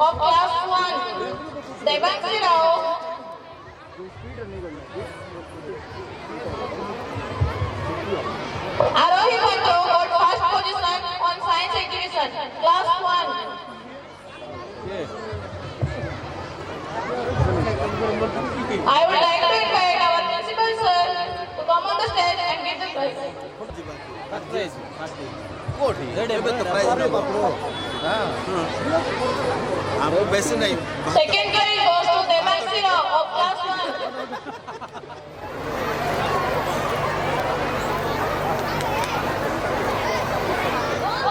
of Class 1, Devanshi Rao. Arohi Bhatto got first position on Science Exhibition, Class 1. I would like to invite our principal sir to come on the stage and give the prize. Second prize goes to Devanshi Rao of Class 1.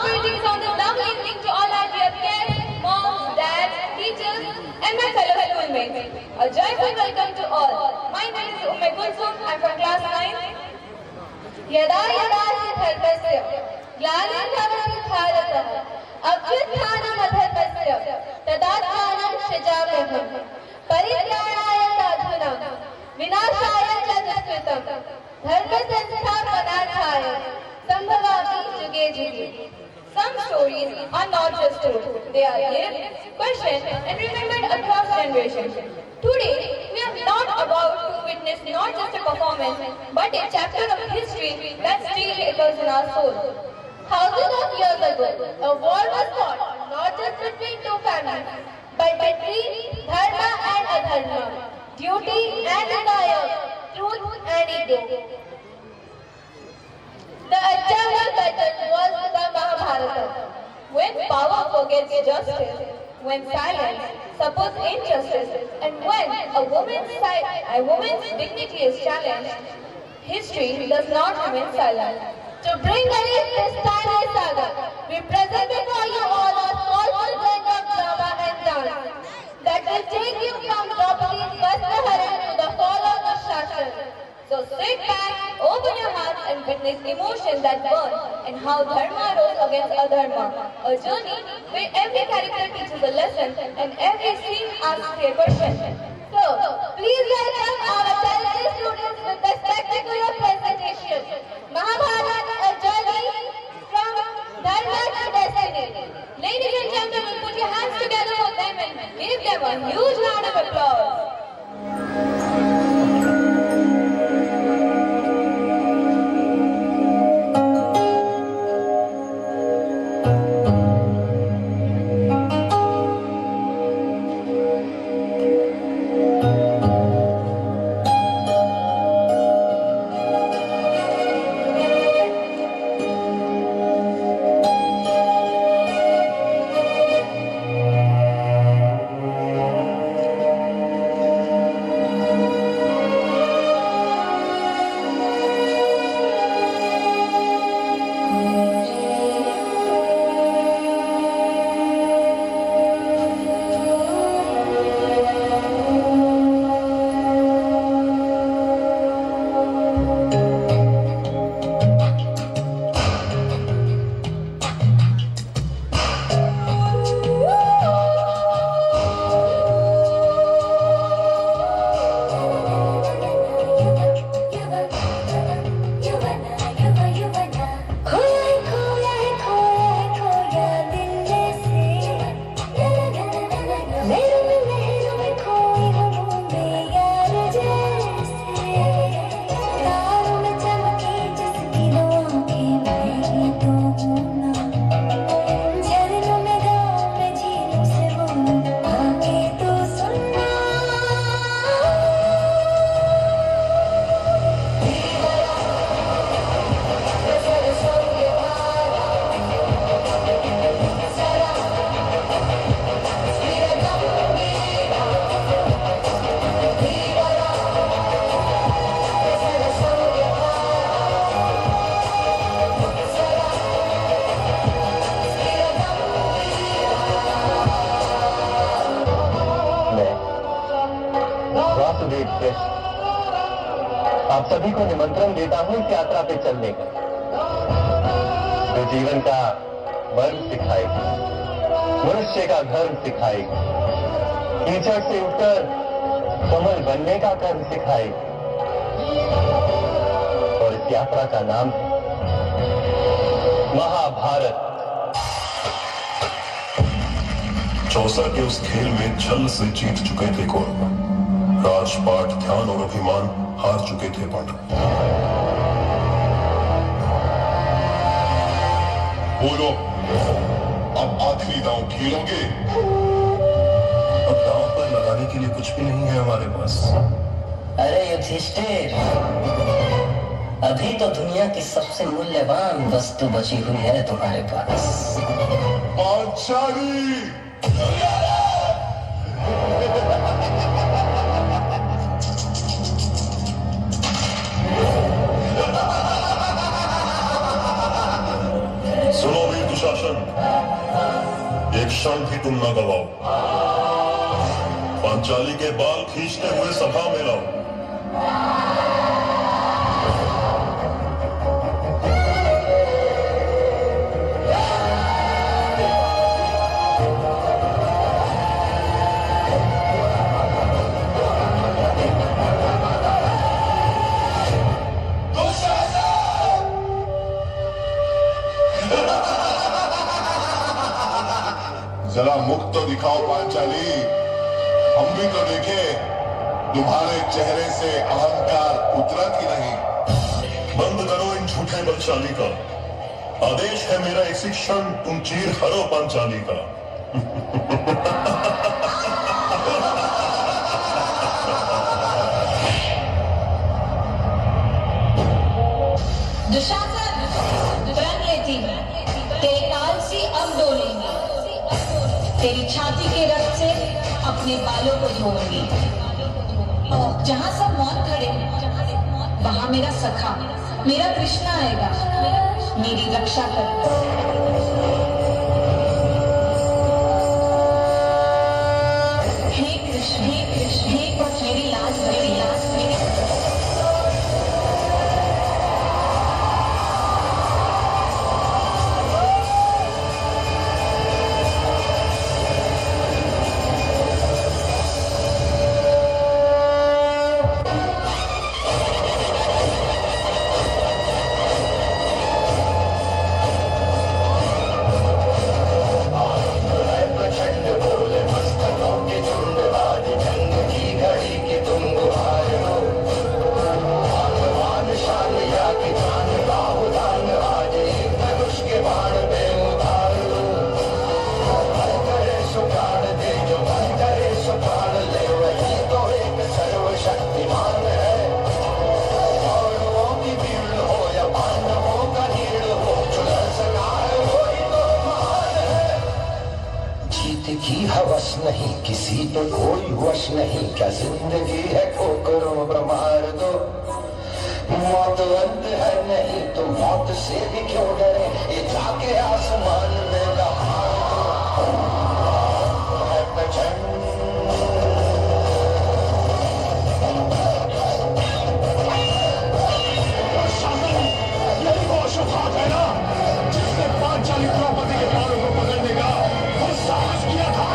Greetings on this lovely evening to all our dear parents, moms, dads, teachers, and my fellow schoolmates. A joyful welcome to all. My name is Umme Kulsum. I'm from Class 9. यदा यदा हि धर्मस्य ग्लानिर्भवति भारतः अभ्युत्थानमधर्मस्य तदात्मानं सृजाम्यहम् परित्राणाय साधूनां विनाशाय च दुष्कृतं धर्मसंस्थापनार्थाय सम्भवामि जुगे जुगे. Some stories are not just told, they are lived, questioned and remembered across generations. Today, we are not about to witness not just a performance, but a chapter of history that still echoes in our soul. Thousands of years ago, a war was fought not just between two families, but between dharma and adharma, duty and desire, truth and ego. The eternal battle was the Mahabharata. When power forgets justice, when silence supports injustice, and when a woman's dignity is challenged, history does not remain silent. To bring an end to this timely saga, we present before you all a soulful blend of drama and dance that will take you from Draupadi's Vastraharan to the fall of the Shastra. So sit back, open your hearts and witness emotions that burn and how dharma rose against adharma. A journey where every character teaches a lesson and every scene asks a question. So, please welcome our talented students with the spectacular presentation. Mahabharata, a journey from dharma to destiny. Ladies and gentlemen, put your hands together for them and give them a huge round of applause. आप सभी को निमंत्रण देता हूं इस यात्रा पे चलने का, जो जीवन का मर्म सिखाएगी, मनुष्य का धर्म सिखाएगी, कीचड़ से उठकर कमल बनने का कर्म सिखाएगी। और इस यात्रा का नाम है महाभारत। चौसा के उस खेल में छल से जीत चुके थे कौरव। राजपाट, ध्यान और अभिमान हार चुके थे पांडव। बोलो, अब आखिरी दांव खेलोगे? अब दांव पर लगाने के लिए कुछ भी नहीं है हमारे पास। अरे युधिष्ठिर, अभी तो दुनिया की सबसे मूल्यवान वस्तु बची हुई है तुम्हारे पास, पांचाली। सुनो वीर दुशासन, एक क्षण भी तुम न गवाओ। पांचाली के बाल खींचते हुए सभा में लाओ। जरा मुख तो दिखाओ पांचाली, हम भी तो देखें तुम्हारे चेहरे से अहंकार उतरा कि नहीं। बंद करो इन झूठे बलशाली का। आदेश है मेरा, इसी क्षण तुम चीर हरो पांचाली का। दुशासन, प्रण लेती तेरे काल सी अब डोलेंगी, तेरी छाती के रक्त से अपने बालों को धोऊंगी। जहां सब मौत खड़े हैं, वहां मेरा सखा, मेरा कृष्णा आएगा, मेरी रक्षा कर। हे कृष्ण, हे कृष्ण, हे कृष्ण, मेरी लाज, मेरी लाज, मेरी नहीं, किसी पे कोई वश नहीं, क्या जिंदगी है ठोकरों प्रमाण दो। मौत अंत है नहीं तो मौत से भी क्यों डरे, ये जाके आसमान में दहाड़ दो। है प्रचंड उठात है ना, जिसने पांचाली द्रौपदी के बालों को पकड़ने का वो साहस किया था।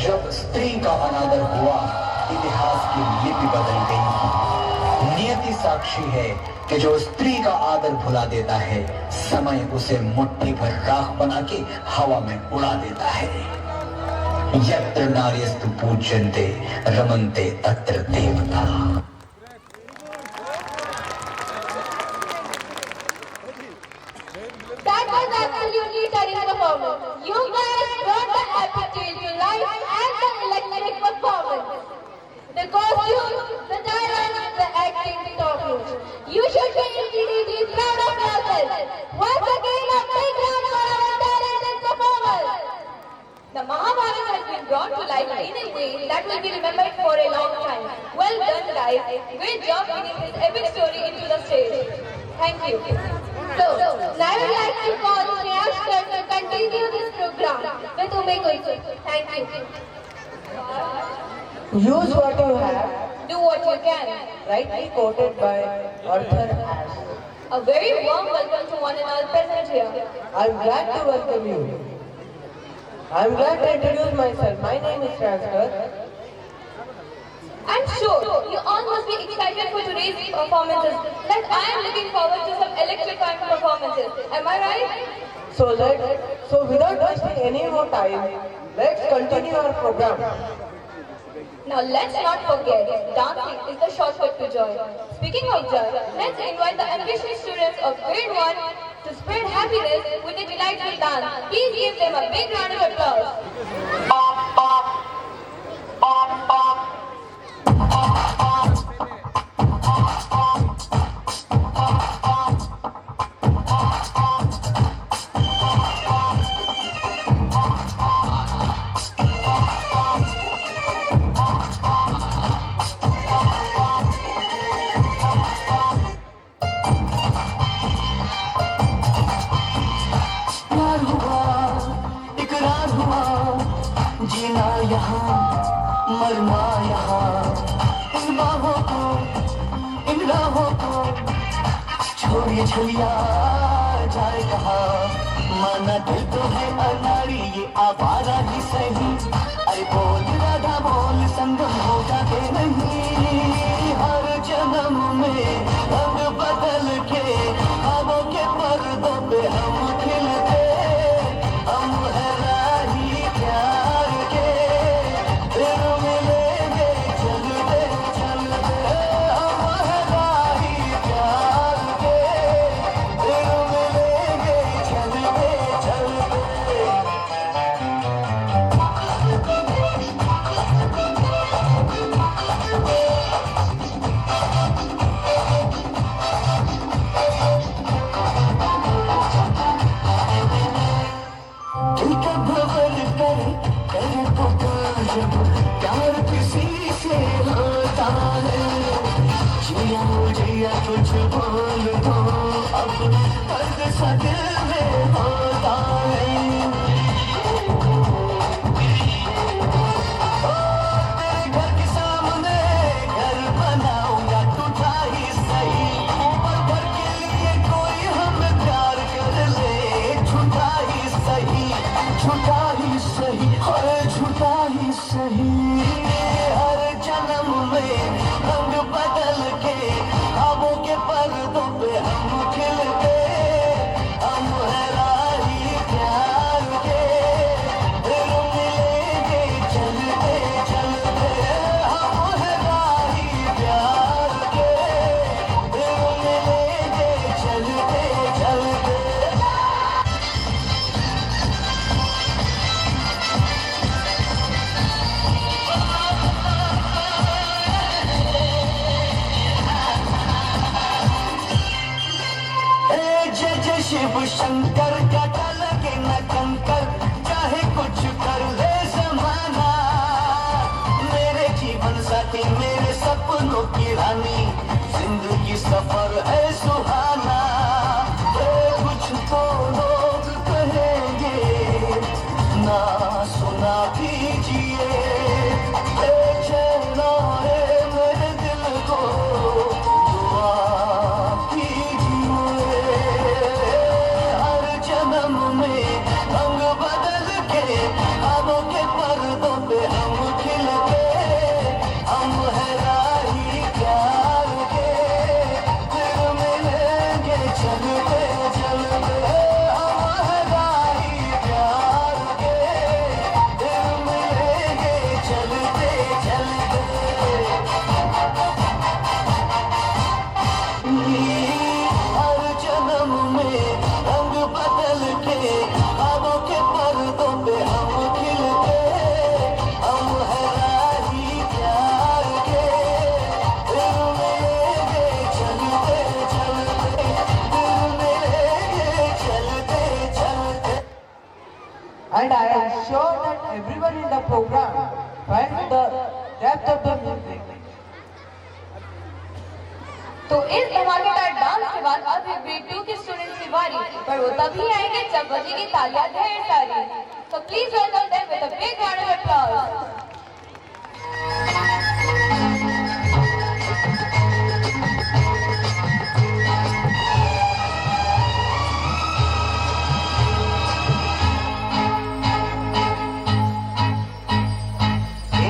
जब स्त्री का अनादर हुआ, इतिहास की लिपि बदल गई। नियति साक्षी है कि जो स्त्री का आदर भुला देता है, समय उसे मुट्ठी भर राख बना के हवा में उड़ा देता है। यत्र नार्यस्तु पूज्यन्ते रमन्ते तत्र देवता। That was absolutely stunning performance. You guys brought the attitude to life and the electric performance. The costumes, the dialogue, the acting, top notch. You should be proud of yourself. Once again, a big round for our talented performers. The Mahabharata has been brought to life in a way that will be remembered for a long time. Well done, guys. Great job bringing this epic story into the stage. Thank you. So, now I would like to call Shreyas Kar to continue this program with Ume Kulkul. Thank you. Use what you have, Do what you can. rightly quoted by Arthur Ashe. A very warm welcome to one and all present here. I'm glad to welcome you. I'm glad to introduce myself. My name is Shreyas. I'm sure you all must be excited for today's performances. Like I am looking forward to some electrifying performances. Am I right? So without wasting any more time, let's continue our program. Now let's not forget, dancing is the shortcut to joy. Speaking of joy, let's invite the ambitious students of grade 1 to spread happiness with a delightful dance. Please give them a big round of applause. प्यार हुआ, इकरार हुआ, जीना यहाँ, मरना यहाँ, इन बाहों को, इन राहों को, छोड़िए छलिया जाए कहाँ, माना दिल तो है अनाड़ी ये आवारा ही सही, अरे बोल राधा बोल संगम होगा के नहीं, हर जन्म में रंग बदल के हवों के पर्दों पे हम खिलते, हम है राही प्यार के, फिर मिलेंगे चलते चलते, हम है राही प्यार के, फिर मिलेंगे चलते चलते। दिल का भंवर करे पुकार जब प्यार किसी से होता है, जिया जिया कुछ बोल दो अब दर्द सा दिल में होता है। तेरे घर के सामने घर बनाऊंगा टूटा ही सही, पर घर के लिए कोई हमें प्यार कर ले, झूठा ही सही, झूठा ही सही, हर झूठा ही सही, हर जन्म में रंग बदल के ख्वाबों के पर्दों पे हम खिलते, हम है राही प्यार के, फिर मिलेंगे चलते चलते, हम है राही प्यार के, फिर मिलेंगे चलते चलते। जय जय शिव शंकर का लगे न कंकर, चाहे कुछ कर ले जमाना, मेरे जीवन साथी मेरे सपनों की रानी, जिंदगी सफर है सुहाना। कुछ तो लोग कहेंगे ना सुना कीजिए, चैना है मेरे दिल को दुआ कीजिए, हर जन्म में रंग बदल के ख्वाबों के पर्दों पे हम खिलते, हम है राही प्यार के, फिर everyone in the program felt the depth of the music. तो इस धमाकेदार डांस के बाद अब ग्रेड 2 के स्टूडेंट्स की बारी, पर वो तभी आएंगे जब बजेगी तालियां ढेर सारी। So please welcome them with a big round of applause.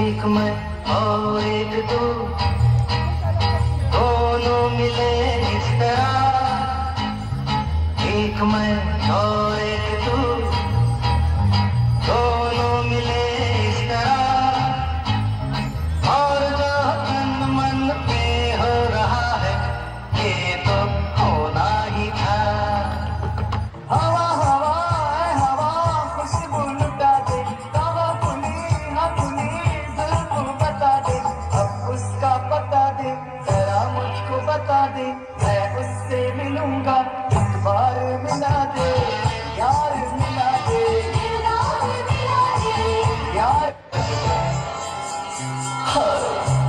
एक मैं और एक तू दोनों मिले इस तरह, एक मैं और एक तू दोनों मिले इस तरह, और जो तन मन पे हो रहा है ये तो होना ही था। हवा हवा हवा खुशबू लुटा दे, हवा खुली ना खुली जुल्फ बता दे, अब उसका पता दे, जरा मुझको बता दे, मैं उससे मिलूंगा, एक बार मिला दे, यार मिला दे, यार।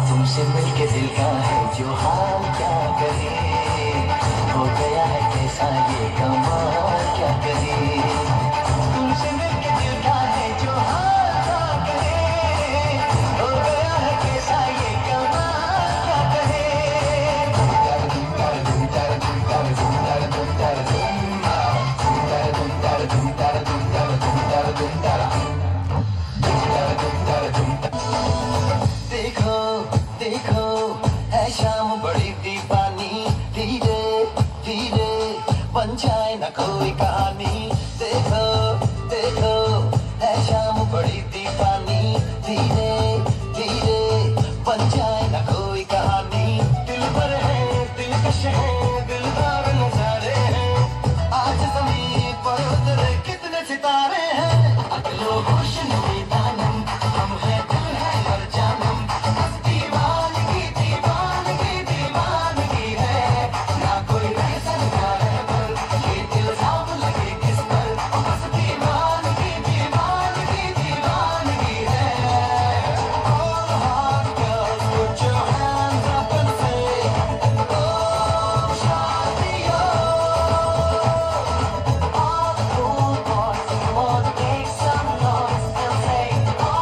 तुमसे मिलके दिल का है जो हाल क्या करे, हो गया है कैसा ये कमाल क्या करे। तुमसे मिलके दिल का है जो हाल क्या करे, हो गया है कैसा ये कमाल क्या करे। देखो देखो है शाम बड़ी दीवानी, धीरे धीरे बन जाए न कोई कहानी। देखो देखो है शाम बड़ी दीवानी, धीरे धीरे बन जाए न कोई कहानी। दिल पर है दिलकश है दिलदार नजारे हैं, आज ज़मीन पर उतरे कितने सितारे हैं। अगलो होश नहीं दानम हम है दिल है हर जानम, बस दीवानगी दीवानगी दीवानगी है, ना कोई रहसन का रहबर ये दिल साफ लगे किस पर, बस दीवानगी दीवानगी दीवानगी है। All hot girls put your hands up and say oh शादियों, all the cool boys want to make some noise and say oh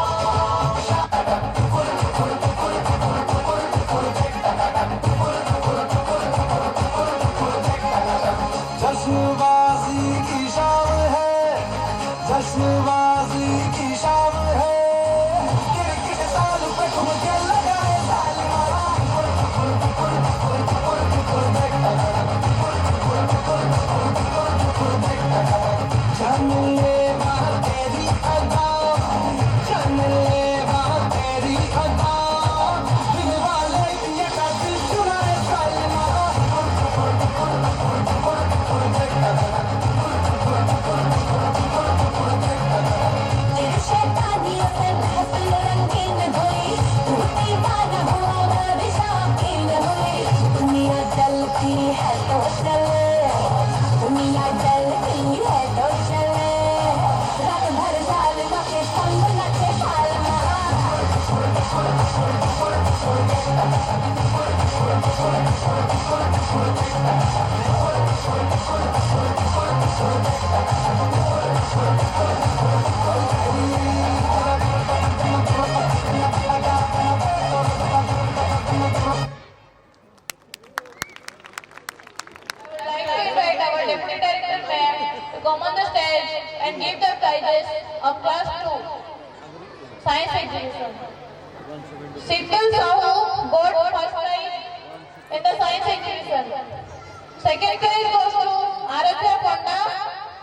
जश्नबाजी की शाम है, जश्नबाजी की शाम है, किरकिट ताल पे ठुमके लगाए तालियां। जान ले वहाँ तेरी अदा, जान ले वहाँ तेरी अदा, दिल वाले ये का दिल चुराए तालियां। तेरे शैतानियों से महफिल रंगीन हुई, तू दीवाना हुआ मैं भी शौकीन हुई। दुनिया जलती है तो चले, दुनिया जलती है तो चले, रात भर जाल नचे संग नचे हाल I'd like to invite our Deputy Director Mayor to come on the stage and give the prizes of Class 2 Science Exhibition. Siddhal Sahu got first prize in the Science Exhibition. Second prize goes to Aradhya Panda.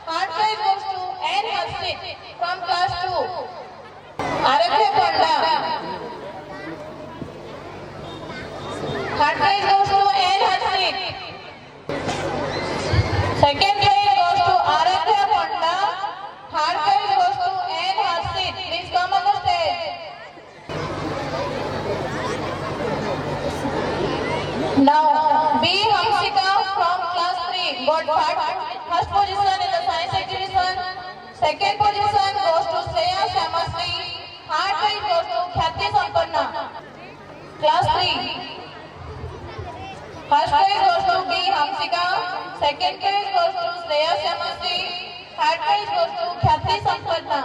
Third prize goes to N. Harshit from Class 2. Aradhya Panda. Third prize goes to N. Harshit. Second prize goes to Aradhya Panda. Third prize goes to N. Harshit. Please come on the stage. Now, B. Hamsika from class 3 got first position in the science exhibition. Second position goes to Shreya Sama Class 3. First prize goes to D. Hamsika. Second prize goes to Shreya Shamasti. Third prize goes to Khyati Sampadna.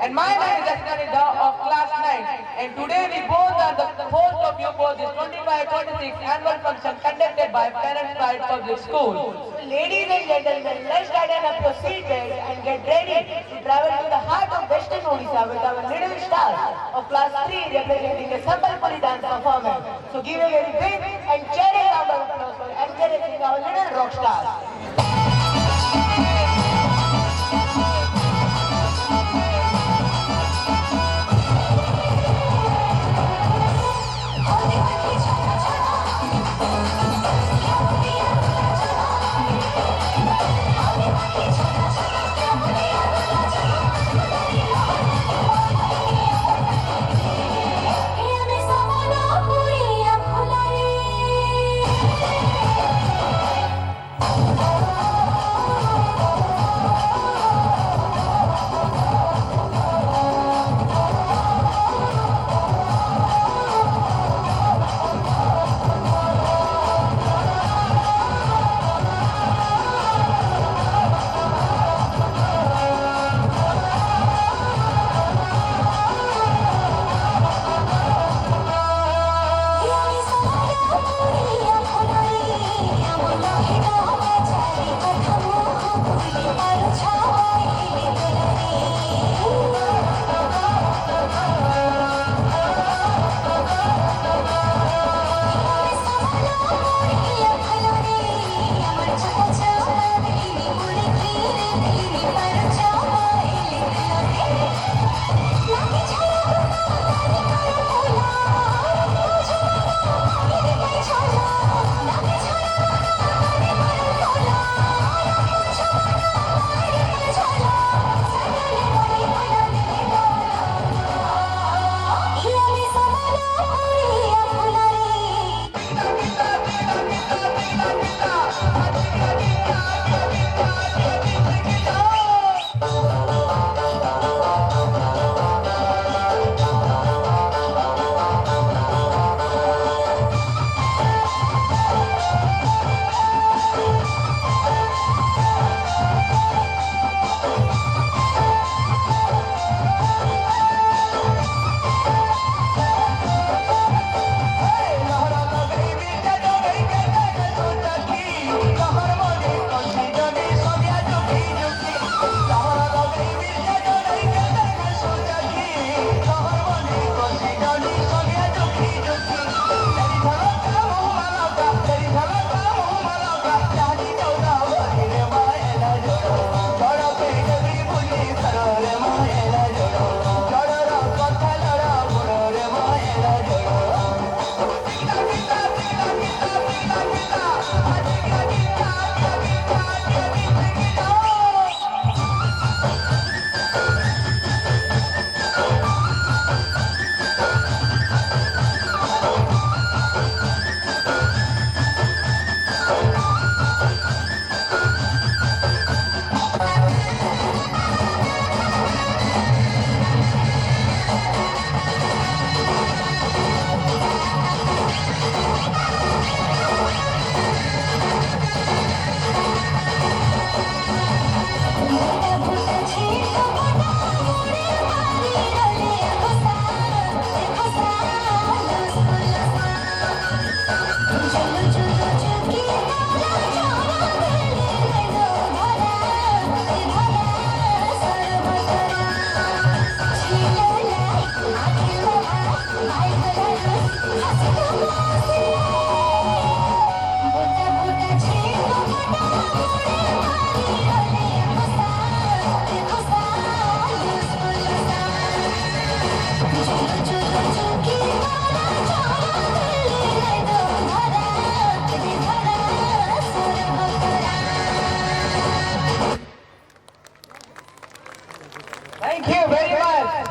And my name is Askanida of class 9. And today we both are the host of you for this 25-26 annual function conducted by Parents Pride Public School. Ladies and gentlemen, let's tighten up your seatbelts and get ready to travel to the heart of Western Odisha with our little stars of class 3 representing the Sambalpuri dance performance. So give a very big and cheery round of applause for encouraging our little rock stars.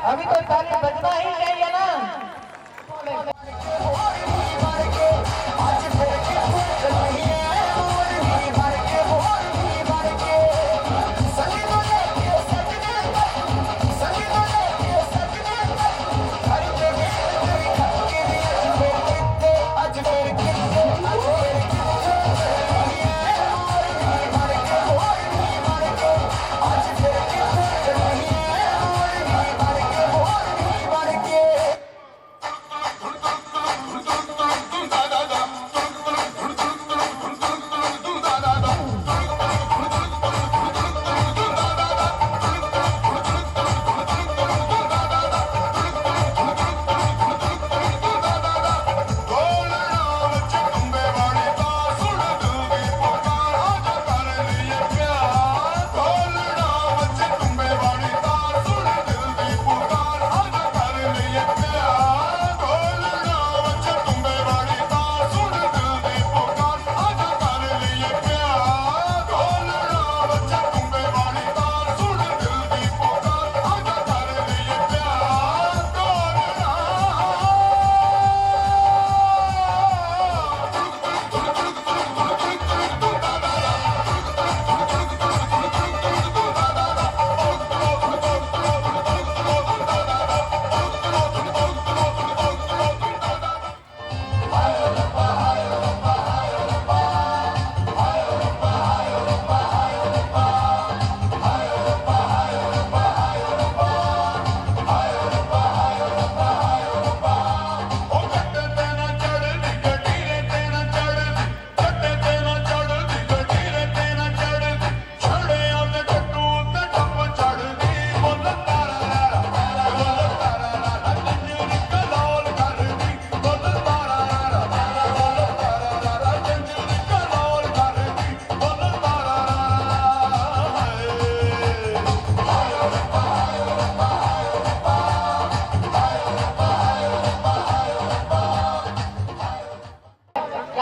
अभी तो ताली बजना ही चाहिए ना।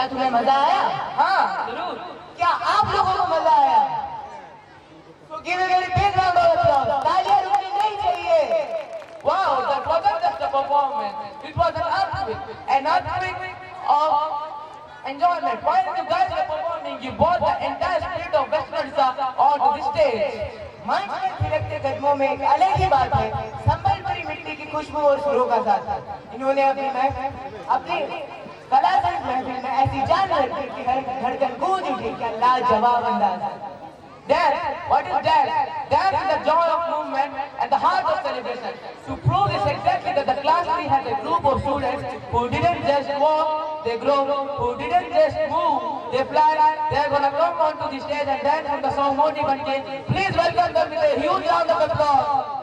क्या तुम्हें मजा आया? हाँ जरूर। क्या आप लोगों को मजा आया? So give a very big round of applause. तालियां रुकनी नहीं चाहिए. Wow, that wasn't just a performance. It was an earthquake of enjoyment. While you guys were performing, you brought the entire spirit of West Odisha onto the stage. मंच पर थिरकते कदमों में एक अलग ही बात है. संबलपुरी मिट्टी की खुशबू और सुरों का साथ. इन्होंने अपनी कला संगीत महफिल में ऐसी जान रखी कि हर धड़कन गूंज उठी. क्या लाजवाब अंदाज. Dance, what is dance? Dance is the joy of movement and the heart of celebration. To prove this exactly that the class 3 has a group of students who didn't just walk, they grow, who didn't just move, they fly. They're gonna come onto the stage and dance with the song Moti Banke. Please welcome them with a huge round of applause.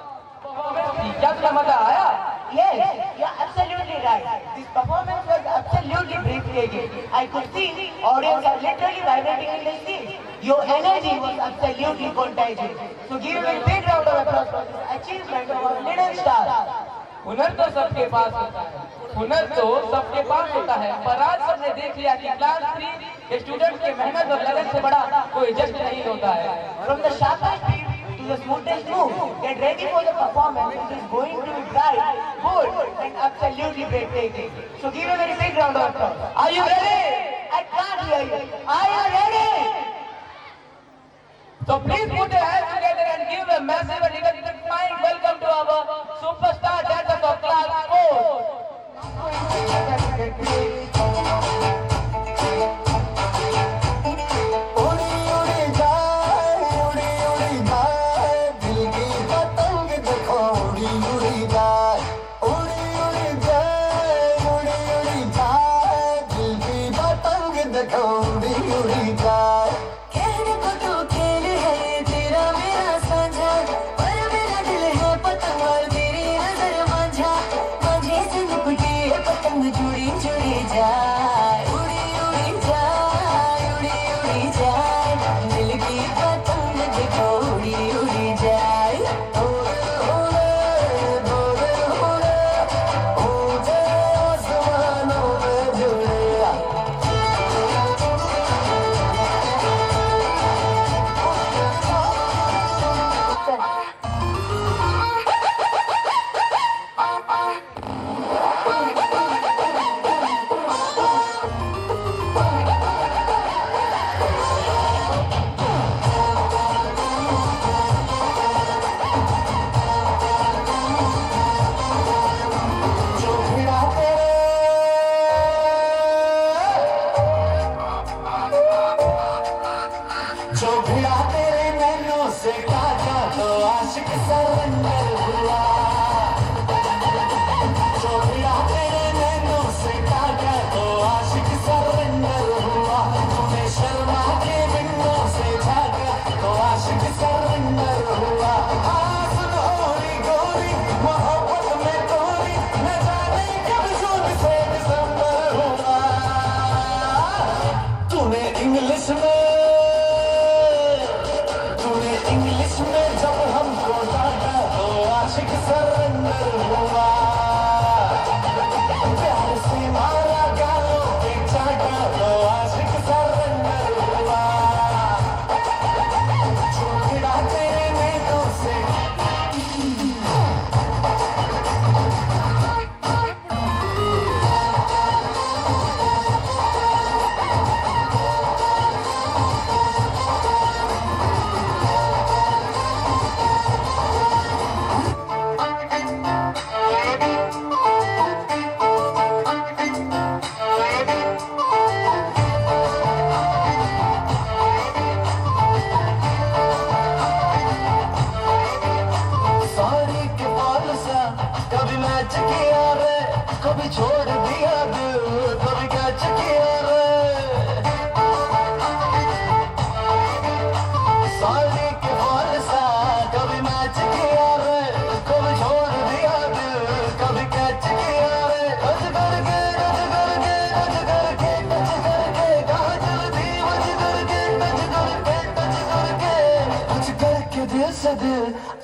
क्या तुम्हें मजा आया? Yes, you're absolutely right. This performance was absolutely breathtaking. I could see audience are literally vibrating in the seat. Your energy was absolutely contagious. So give a big round of applause for this achievement of our little star. हुनर तो सबके पास होता है. हुनर तो सबके पास होता है. पर आज सबने देख लिया कि क्लास 3 के स्टूडेंट्स की मेहनत और लगन से बड़ा कोई जश्न नहीं होता है. From the sharpest beat to the smoothest move, get ready for the performance. It is going to be bright, bold, and absolutely breathtaking. So give a very big round of applause. Are you ready? I can't hear you. Are you ready? So please put your hands together and give a massive and electrifying welcome to our superstar dancers of class 4.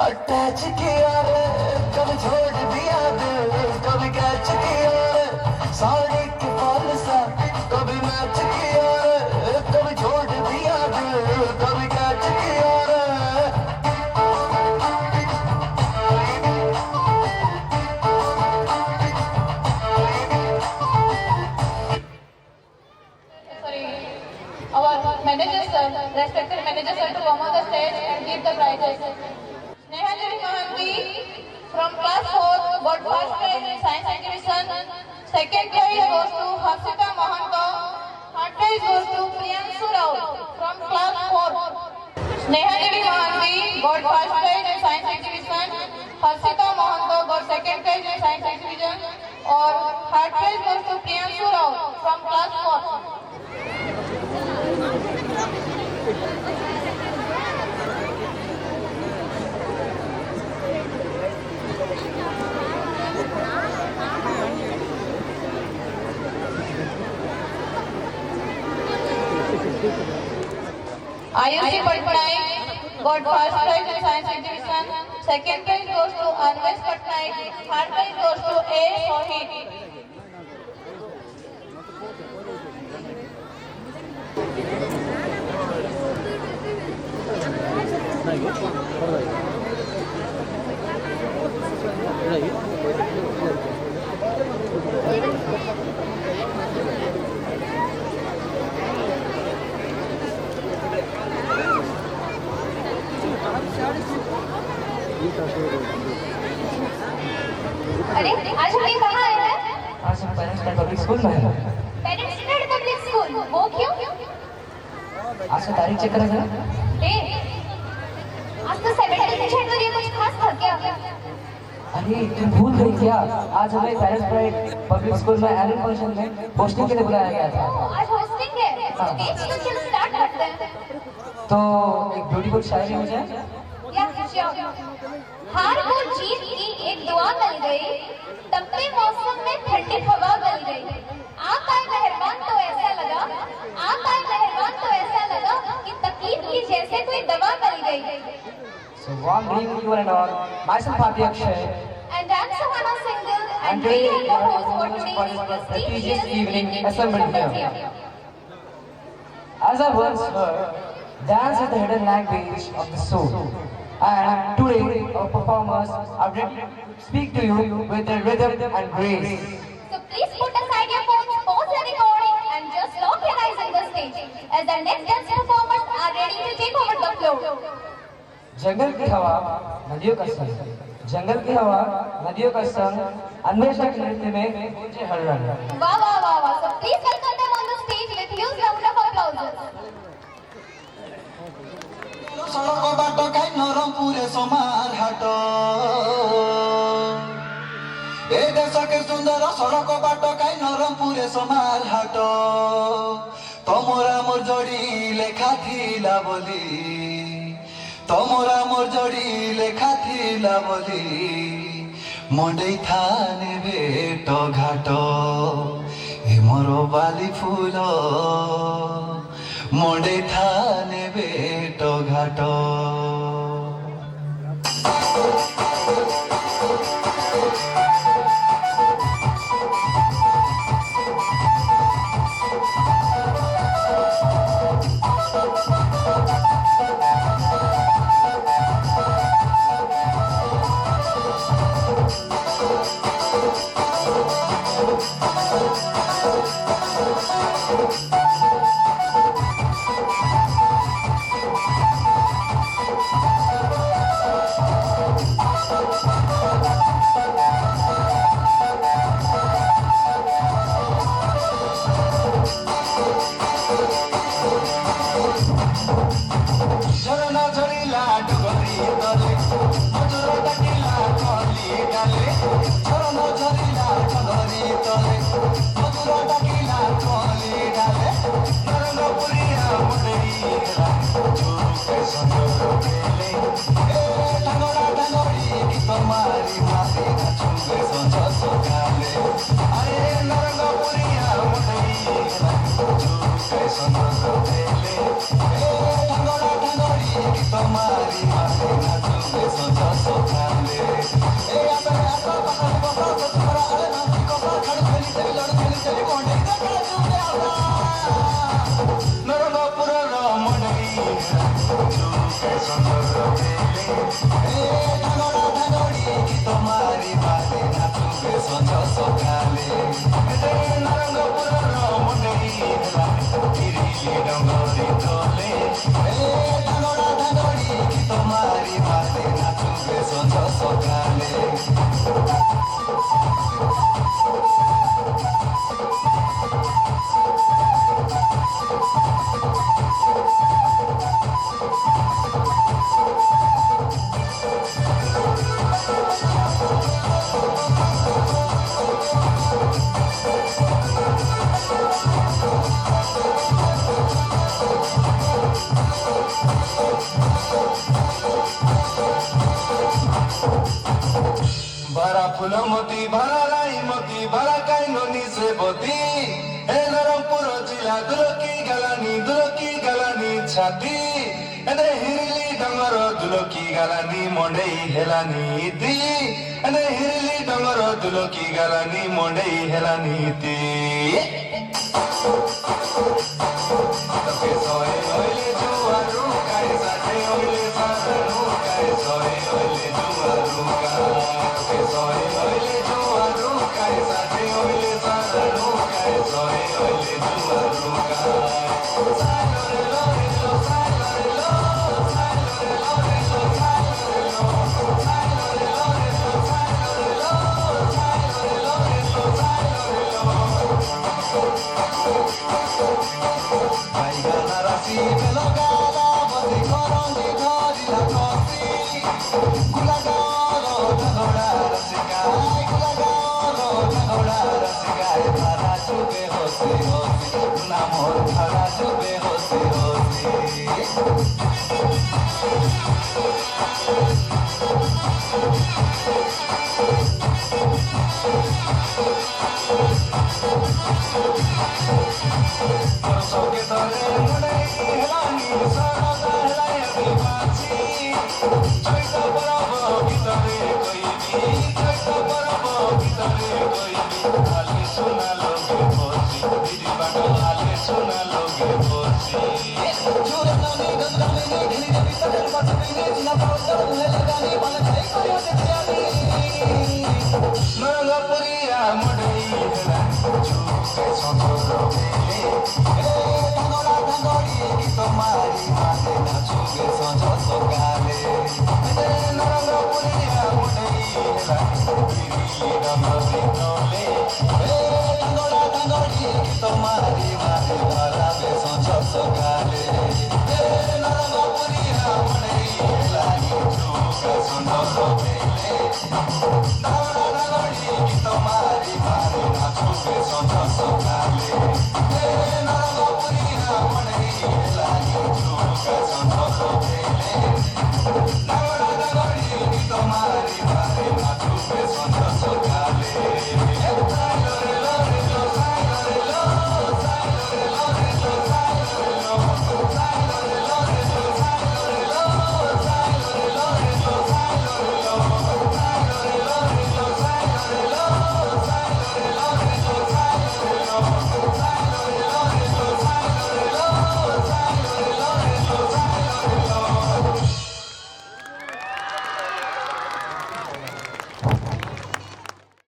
Attach किया रे, कभी छोड़ दिया दिल, कभी catch किया रे, साड़ी के फॉल सा कभी match respected manager sir to come on the stage and give the prizes. Snehanjali Mohanty from class 4 got first prize in science exhibition. Second prize goes to Harshita Mohanto. Third prize goes to Priyanshu Rao from class 4. Snehanjali Mohanty got first prize in science exhibition. Harshita Mohanto got second prize in science exhibition. और third prize goes to Priyanshu Rao from class 4. Ayushi Patnaik got first prize in science exhibition. Second prize goes to Anvesh Patnaik. Third prize goes to A. Sohit. अरे आज हम ये कहाँ आए हैं? आज हम पेरेंट्स का पब्लिक स्कूल में हैं। पेरेंट्स का पब्लिक स्कूल, वो क्यों? आज का तारीख चेक करें जरा। आज तो 76 और ये कुछ खास था क्या? अरे तुम भूल गई क्या? आज हमें पेरेंट्स प्राइड पब्लिक स्कूल में एनुअल फंक्शन में पोस्टिंग के लिए बुलाया गया था। आज होस्टिंग है, तो चलो स्टार्ट करते हैं। तो एक ब्यूटीफुल शायरी हो जाए। या हार को जीत की एक दुआ मिल गई, तपते मौसम में ठंडी हवा मिल गई। आप आए मेहरबान तो ऐसा लगा, आप आए मेहरबान तो ऐसा लगा कि तकलीफ की जैसे कोई दवा मिल गई। So warm greeting to you and all. Myself Adi Akshay. And I'm Sahana Singhal, And and we today are we the are hosts for the today's hosts for this prestigious evening evening assembled here. As I once heard, dance is the hidden language of the soul. And today our performers are ready to speak to you with their rhythm and grace. So please put aside your phones, pause the recording, and just lock your eyes on the stage as our next dance performers are ready to take over the floor. जंगल की हवा नदियों का संग, जंगल की हवा नदियों का संग, अन्वेषा के नृत्य में गूंजे हर रंग। Wow, wow, wow, wow. So please welcome them on the stage with huge round of applause. सड़क बाटो काई नरम पुरे समार हाट ए देश के सुंदर सड़क बाटो काई नरम पुरे समार हाट तमरा मोर जोड़ी लेखा थिला बोली तमरा मोर जोड़ी लेखा थिला बोली मंडई थाने भेट घाट ए मोर बाली फूल मंडई थाने भेट घाट झरना झरिला डुगरी तले मजुर डाकिला कली डाले झरना झरिला डुगरी तले मजुर डाकिला कली डाले नरनपुरिया मुंडई हेला झुके संजोग पेले ए ढंगड़ा ढंगड़ी गीत मारी मारी झुके संज सकाले अरे नरनपुरिया मुंडई हेला झुके संजोग पेले ए ढंगड़ा ढंगड़ी गीत मारी मारी झुके संज सकाले ए आपे आपा पकड़ पकड़ तुम्हारा अरे नाम की कोपा खड़ खेली चली लड़ खेली चली कोंडे देखा झुके आवा नरनपुर मुंडई झुके संजोग पेले ए ढंगड़ा ढंगड़ी गीत मारी मारी झुके संज सकाले ए नरनपुर मुंडई हेला गिरिली डंगरी तले ए মতি ভাড়ারাই মতি ভাড়া কাইনো নিচে বতি এ নরমপুর জিলা দুলকি গালানি ছাতি এনে হিরিলি ডঙ্গর দুলকি গালানি মন্ডেই হেলানি তি এনে হিরিলি ডঙ্গর দুলকি গালানি মন্ডেই হেলানি তি তবে সয়ে হইলে জুয়ারু কাই সাথে হইলে সারানু কাই সয়ে হইলে জুয়ারু কাই সয়ে হইলে জুয়ারু কাই সাথে হইলে সারানু কাই সয়ে হইলে জুয়ারু কাই Tomari, mari, nachu, beso,